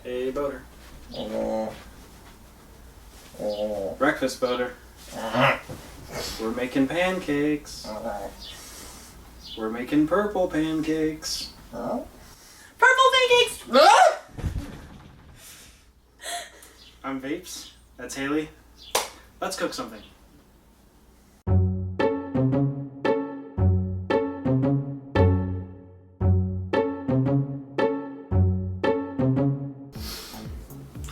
Hey, boater. Oh. Breakfast, boater. We're making pancakes. We're making purple pancakes. Purple Pancakes! Ah! I'm Vapes. That's Haley. Let's cook something.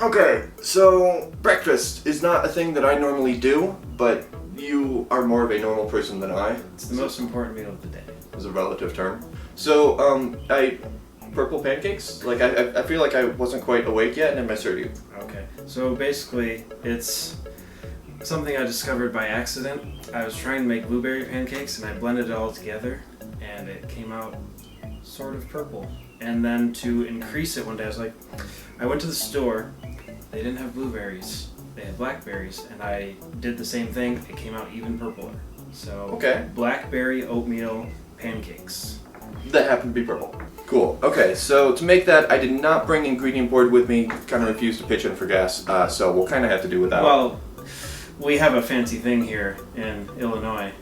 Okay, so breakfast is not a thing that I normally do, but you are more of a normal person than I. It's the most important meal of the day. Is a relative term. So, purple pancakes? Like, I feel like I wasn't quite awake yet, and I misheard you. Okay, so basically, it's something I discovered by accident. I was trying to make blueberry pancakes, and I blended it all together, and it came out sort of purple. And then to increase it one day, I went to the store. They didn't have blueberries. They had blackberries, and I did the same thing. It came out even purpler. So, Okay. Blackberry oatmeal pancakes. That happened to be purple. Cool. Okay, so to make that, I did not bring ingredient board with me. Kind of refused to pitch in for gas, so we'll kind of have to do without. Well, we have a fancy thing here in Illinois.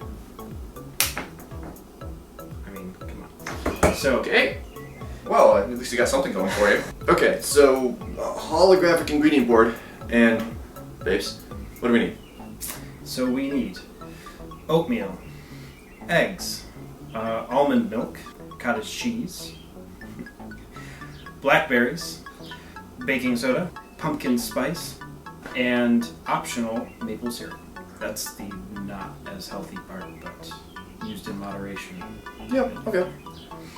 I mean, come on. So, Okay. Well, at least you got something going for you. Okay, so holographic ingredient board and babes. What do we need? So we need oatmeal, eggs, almond milk, cottage cheese, blackberries, baking soda, pumpkin spice, and optional maple syrup. That's the not as healthy part, but used in moderation. Yep, okay.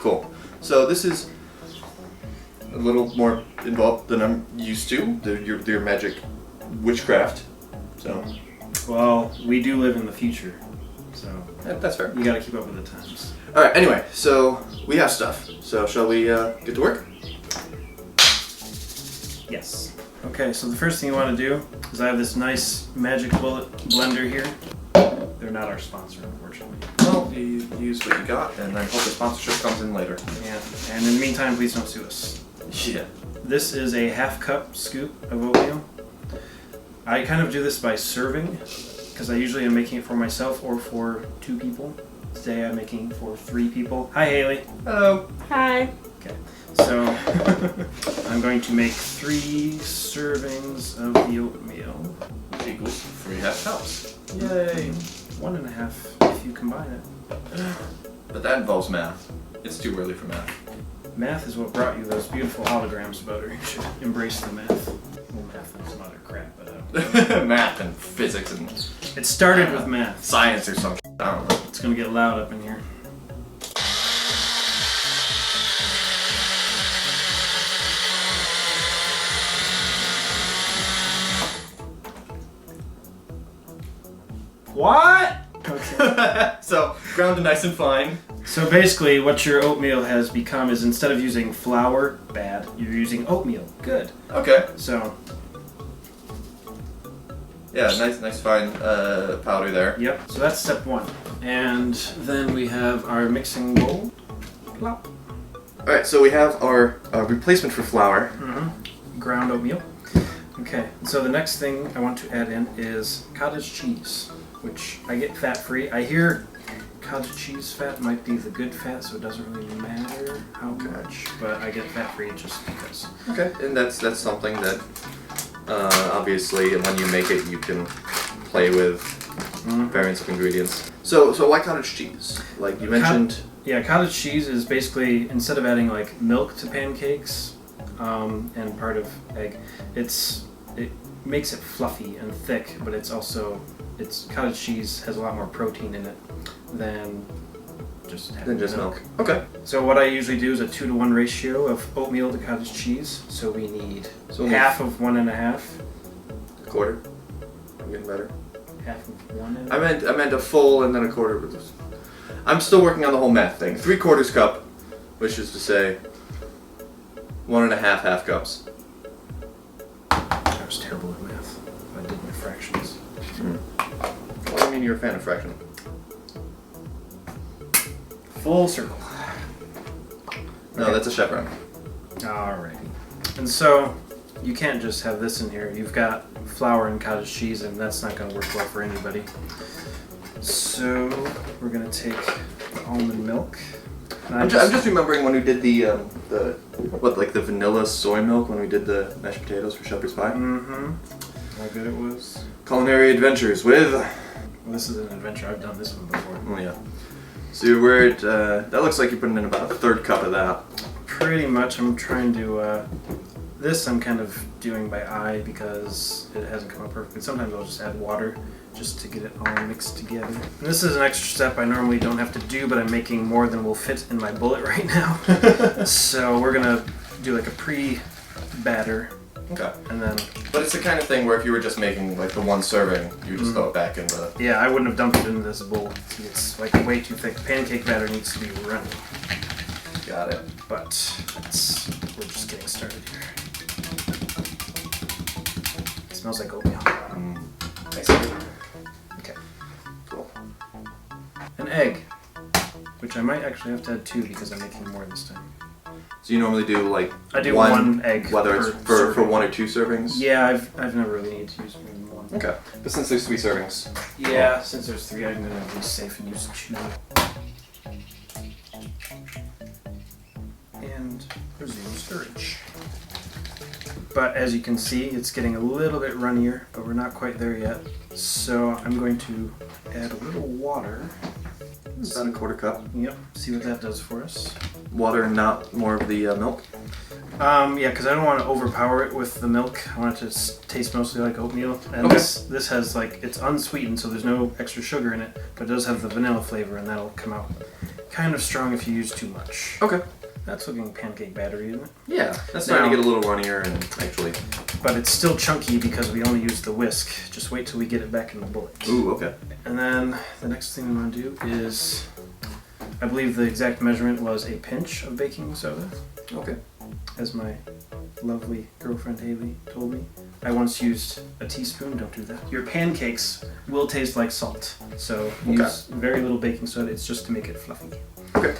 Cool. So this is a little more involved than I'm used to, your magic witchcraft. So Well, we do live in the future, so yeah, that's fair. you gotta keep up with the times. Alright, anyway, so we have stuff. So shall we get to work? Yes. Okay, so the first thing you want to do is I have this nice Magic Bullet blender here. They're not our sponsor, unfortunately. Well, you use what you got and then hope the sponsorship comes in later. Yeah, and in the meantime, please don't sue us. Yeah. This is a half-cup scoop of oatmeal. I kind of do this by serving, because I usually am making it for myself or for 2 people. Today I'm making for 3 people. Hi, Haley. Hello. Hi. Okay, so I'm going to make 3 servings of the oatmeal. Which equals 3 half cups. Yay! 1.5 if you combine it. But that involves math. It's too early for math. Math is what brought you those beautiful holograms, Butter. You should embrace the math. Well, math and some other crap, but Math and physics and it started with math. science or something. I don't know. It's gonna get loud up in here. What? Okay. So, grounded nice and fine. So basically, what your oatmeal has become is instead of using flour, bad, you're using oatmeal, good. Okay. So, Yeah, nice fine powder there. yep, so that's step 1. And then we have our mixing bowl. Plop. Alright, so we have our replacement for flour. Ground oatmeal. Okay, so the next thing I want to add in is cottage cheese, which I get fat-free. I hear cottage cheese fat might be the good fat, so it doesn't really matter how much, but I get fat-free just because. Okay, and that's something that obviously when you make it you can play with variants of ingredients. So why cottage cheese? Like you mentioned. Yeah, cottage cheese is basically, instead of adding like milk to pancakes and part of egg, it makes it fluffy and thick, but cottage cheese has a lot more protein in it than just having milk. Okay. So what I usually do is a 2-to-1 ratio of oatmeal to cottage cheese. So we need half of 1.5. A quarter. I'm getting better. Half of 1.5. I meant a full and then a quarter. I'm still working on the whole math thing. 3/4 cup, which is to say 1.5 half cups. I was terrible at math. I did my fractions. What do you mean you're a fan of fraction? Full circle. No, that's a chaperone. Alrighty. And so you can't just have this in here. You've got flour and cottage cheese, and that's not going to work well for anybody. So we're going to take the almond milk. I'm just remembering when we did the vanilla soy milk when we did the mashed potatoes for shepherd's pie. Mm-hmm. How good it was. Culinary adventures with... Well, this is an adventure. I've done this one before. Oh, yeah. So we're at, that looks like you're putting in about a third cup of that. Pretty much. I'm trying to, this I'm kind of doing by eye because it hasn't come out perfectly. Sometimes I'll just add water just to get it all mixed together. And this is an extra step I normally don't have to do, but I'm making more than will fit in my bullet right now. So we're gonna do like a pre-batter. Okay. And then... But it's the kind of thing where if you were just making like the one serving, you just throw it back in the... Yeah, I wouldn't have dumped it into this bowl. It's like way too thick. Pancake batter needs to be runny. Got it. But we're just getting started here. It smells like oatmeal. Nice. Okay. Cool. An egg, which I might actually have to add 2 because I'm making more this time. So you normally do like I do one egg, whether it's for 1 or 2 servings? Yeah, I've never really needed to use more than 1. Okay. But since there's 3 servings. Yeah, since there's 3, I'm gonna be safe and use 2. And resume stirrage. But as you can see, it's getting a little bit runnier, but we're not quite there yet. So I'm going to add a little water. About a 1/4 cup. Yep, see what that does for us. Water, not more of the milk? Yeah, because I don't want to overpower it with the milk. I want it to taste mostly like oatmeal. And Okay. this has like, it's unsweetened, so there's no extra sugar in it, but it does have the vanilla flavor, and that'll come out kind of strong if you use too much. Okay. That's looking pancake battery, isn't it? Yeah, that's starting to get a little runnier and actually... But it's still chunky because we only used the whisk. Just wait till we get it back in the bullet. Ooh, okay. And then the next thing I'm going to do is, I believe the exact measurement was a pinch of baking soda. Okay. As my lovely girlfriend Haley told me. I once used a teaspoon, don't do that. Your pancakes will taste like salt. So use very little baking soda, it's just to make it fluffy. Okay.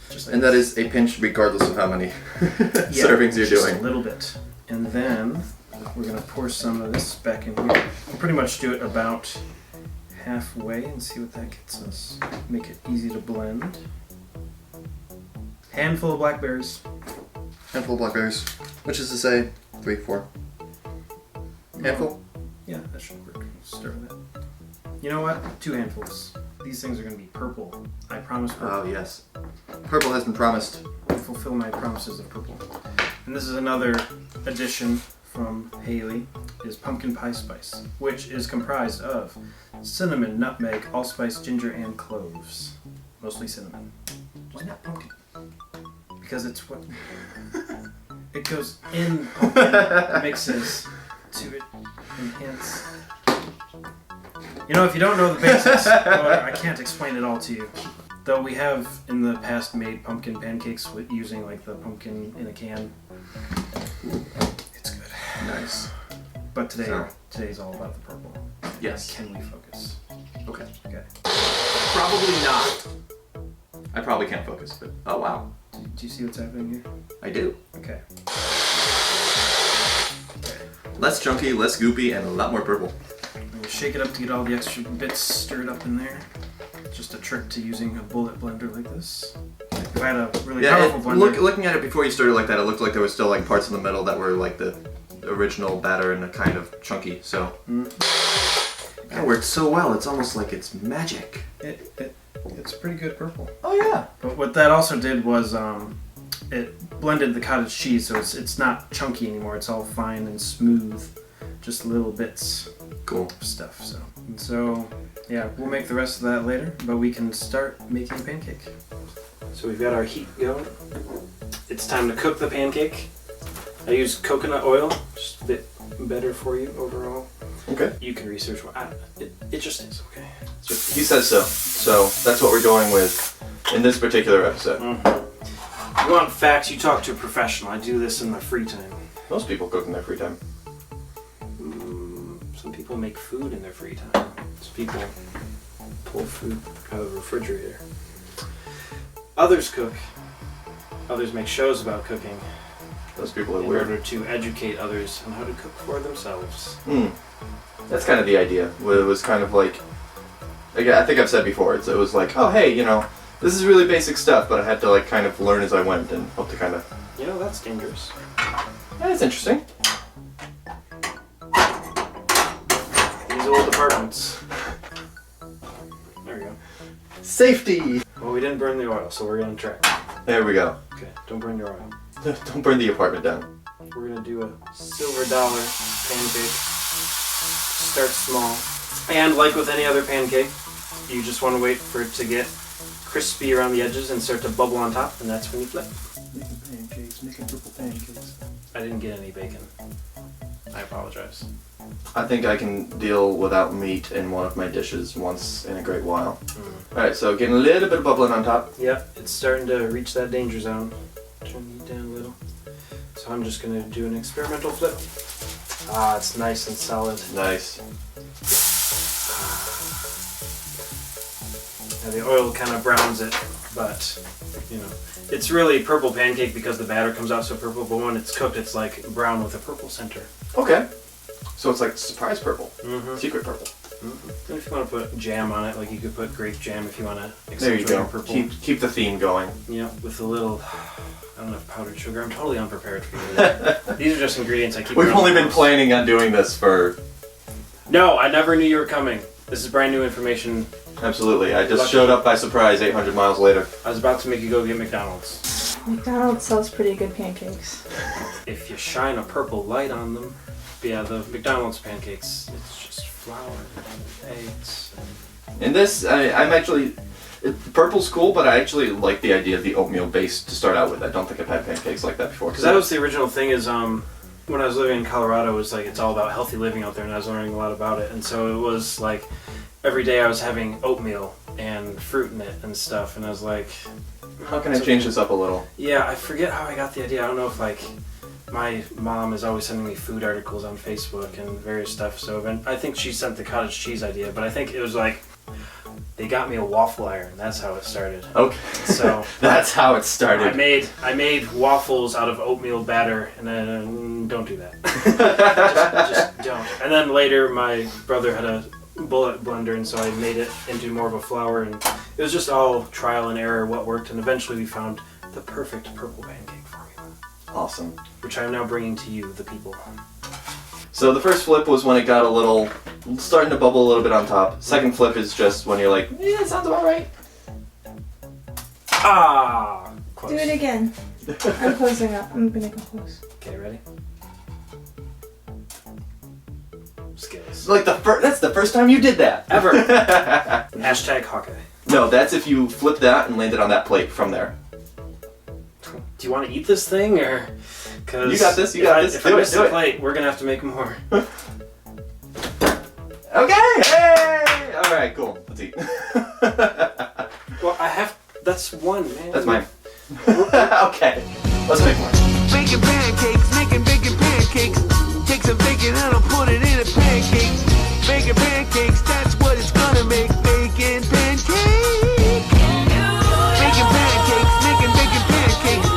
Just like and that is a pinch regardless of how many servings you're just doing. A little bit. And then we're going to pour some of this back in here. We'll pretty much do it about halfway and see what that gets us. Make it easy to blend. Handful of blackberries. Handful of blackberries. Which is to say, 3, 4. Handful? Yeah, that should work. Stir with it. You know what? 2 handfuls. These things are going to be purple. I promise purple. Oh, yes. Purple has been promised. I fulfill my promises of purple. And this is another addition from Haley, is pumpkin pie spice, which is comprised of cinnamon, nutmeg, allspice, ginger, and cloves. Mostly cinnamon. Why not pumpkin? Because it's what... it goes in pumpkin mixes to enhance... You know, if you don't know the basics, well, I can't explain it all to you. Though we have in the past made pumpkin pancakes with using like the pumpkin in a can. It's good. Nice. But today's all about the purple. Yes. Can we focus? Okay. Okay. Probably not. I probably can't focus, but oh wow. Do you see what's happening here? I do. Okay. Less chunky, less goopy, and a lot more purple. I'm gonna shake it up to get all the extra bits stirred up in there. Just a trick to using a bullet blender like this. If I had a really powerful blender. Looking at it before you started like that, it looked like there was still like parts in the middle that were like the original batter and a kind of chunky. So that worked so well. It's almost like it's magic. It's pretty good purple. Oh yeah. But what that also did was it blended the cottage cheese, so it's not chunky anymore. It's all fine and smooth, just little bits. Cool. Of stuff. So yeah, we'll make the rest of that later, but we can start making a pancake. So we've got our heat going. It's time to cook the pancake. I use coconut oil, just a bit better for you overall. Okay. You can research what it just is, okay? He says so. So that's what we're going with in this particular episode. You want facts, you talk to a professional. I do this in my free time. Most people cook in their free time. Some people make food in their free time. Some people pull food out of the refrigerator. Others cook. Others make shows about cooking. Those people are in weird. order to educate others on how to cook for themselves. That's kind of the idea. It was kind of like, again, I think I've said before, it was like, oh hey, you know, this is really basic stuff, but I had to like kind of learn as I went and hope to kind of... You know, that's dangerous. Yeah, it's interesting. These old apartments. There we go. Safety! Well, we didn't burn the oil, so we're gonna try. There we go. Okay, don't burn your oil. Don't burn the apartment down. We're gonna do a silver dollar pancake. Start small. And like with any other pancake, you just want to wait for it to get crispy around the edges and start to bubble on top, and that's when you flip. Making pancakes, making purple pancakes. I didn't get any bacon. I apologize. I think I can deal without meat in one of my dishes once in a great while. Alright, so getting a little bit of bubbling on top. Yep, it's starting to reach that danger zone. Turn it down a little. So I'm just going to do an experimental flip. Ah, it's nice and solid. Nice. Now the oil kind of browns it, but, you know, it's really purple pancake because the batter comes out so purple, but when it's cooked it's like brown with a purple center. Okay. So it's like surprise purple. Mm-hmm. Secret purple. Mm-hmm. And if you want to put jam on it, like you could put grape jam if you want to There you accentuate go. your purple. Keep the theme going. Yeah, with a little, I don't know if powdered sugar. I'm totally unprepared for you. These are just ingredients I keep. We've around only the been house. planning on doing this for... No, I never knew you were coming. This is brand new information. Absolutely. I just Lucky. showed up by surprise 800 miles later. I was about to make you go get McDonald's. McDonald's sells pretty good pancakes. If you shine a purple light on them, yeah, the McDonald's pancakes, it's just flour and eggs. In this, I'm actually... Purple's cool, but I actually like the idea of the oatmeal base to start out with. I don't think I've had pancakes like that before. Because that was the original thing is, when I was living in Colorado, it was like, it's all about healthy living out there, and I was learning a lot about it. And so it was like, every day I was having oatmeal and fruit in it and stuff, and I was like... How can I change this up a little? Yeah, I forget how I got the idea. I don't know if like my mom is always sending me food articles on Facebook and various stuff. So then I think she sent the cottage cheese idea, but I think it was like they got me a waffle iron. That's how it started. Okay. So that's how it started. I made waffles out of oatmeal batter, and then don't do that. just don't. And then later my brother had a bullet blender, and so I made it into more of a flour, and it was just all trial and error what worked, and eventually we found the perfect purple pancake formula. Awesome. Which I'm now bringing to you, the people. So the first flip was when it got a little, starting to bubble a little bit on top. Second flip is just when you're like, yeah, that sounds about right. Ah! Close. Do it again. I'm closing up. I'm gonna go close. Okay, ready? Skills. Like that's the first time you did that. Ever. Hashtag Hawkeye. No, that's if you flip that and landed on that plate from there. Do you want to eat this thing, or? Cause You got this, you got this. If I miss the plate, we're gonna have to make more. Okay, hey! Alright, cool. Let's eat. Well, that's one, man. That's mine. Okay, let's make more. Making pancakes, making bacon pancakes. Take some bacon and I'll put it in a pancake. Making pancakes, that's what it's gonna make. Bacon pancakes. Making pancakes, making bacon pancakes.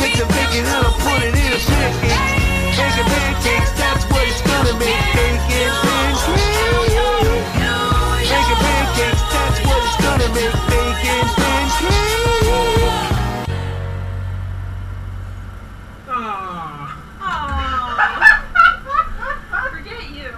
Take some bacon and I'll put it in a pancake. Making pancakes, that's what it's gonna make. Bacon pancakes. Making pancakes, that's what it's gonna make. Bacon pancakes. Forget you.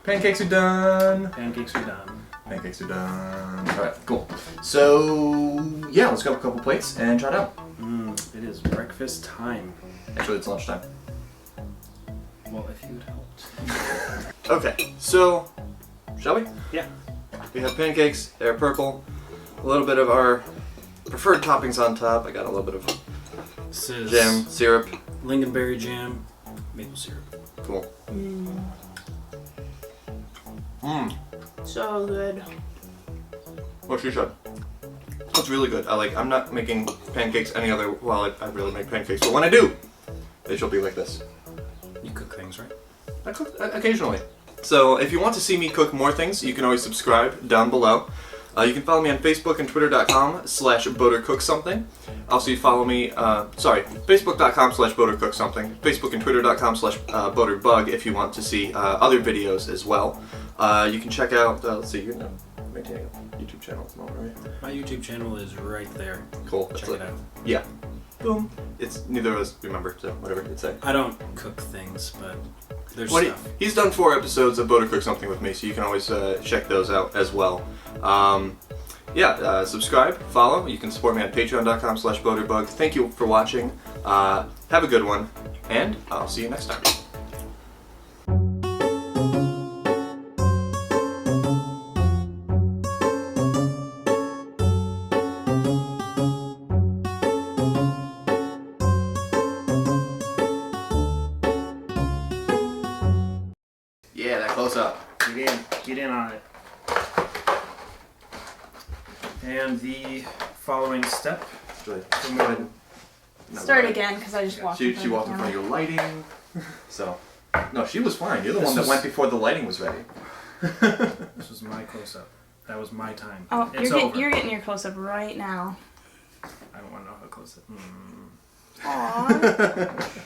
Pancakes are done. Pancakes are done. Pancakes are done. Alright, cool. So, yeah, let's grab a couple plates and try it out. It is breakfast time. Actually, it's lunchtime. Well, if you would helped. Okay, so, shall we? Yeah. We have pancakes, they're purple, a little bit of our preferred toppings on top. I got a little bit of This is jam, syrup. lingonberry jam, maple syrup. Cool. So good. What she said. It's really good. I'm not making pancakes any other, well, I really make pancakes, but when I do, they shall be like this. You cook things, right? I cook occasionally. So if you want to see me cook more things, you can always subscribe down below. You can follow me on Facebook and Twitter.com/BoaterCookSomething. Also, you follow me, Facebook.com/BoaterCookSomething. Facebook and Twitter.com/BoaterBug if you want to see other videos as well. You can check out, let's see, you're maintaining a YouTube channel at the moment, right? My YouTube channel is right there. Cool. Check it out. Yeah. Boom. It's neither of us remember, so whatever it's say. I don't cook things, but there's stuff. He's done 4 episodes of Boater Cook Something with me, so you can always check those out as well. Subscribe, follow. You can support me on patreon.com/BoaterBug. Thank you for watching. Have a good one, and I'll see you next time. Yeah, that close up. Get in on it. And the following step. Julie, from go ahead. Start again, because I just walked She in walked in front of your lighting. So, no, she was fine. You're the one that went before the lighting was ready. This was my close-up. That was my time. Oh, It's over. you're getting your close-up right now. I don't want to know how close it. Aww.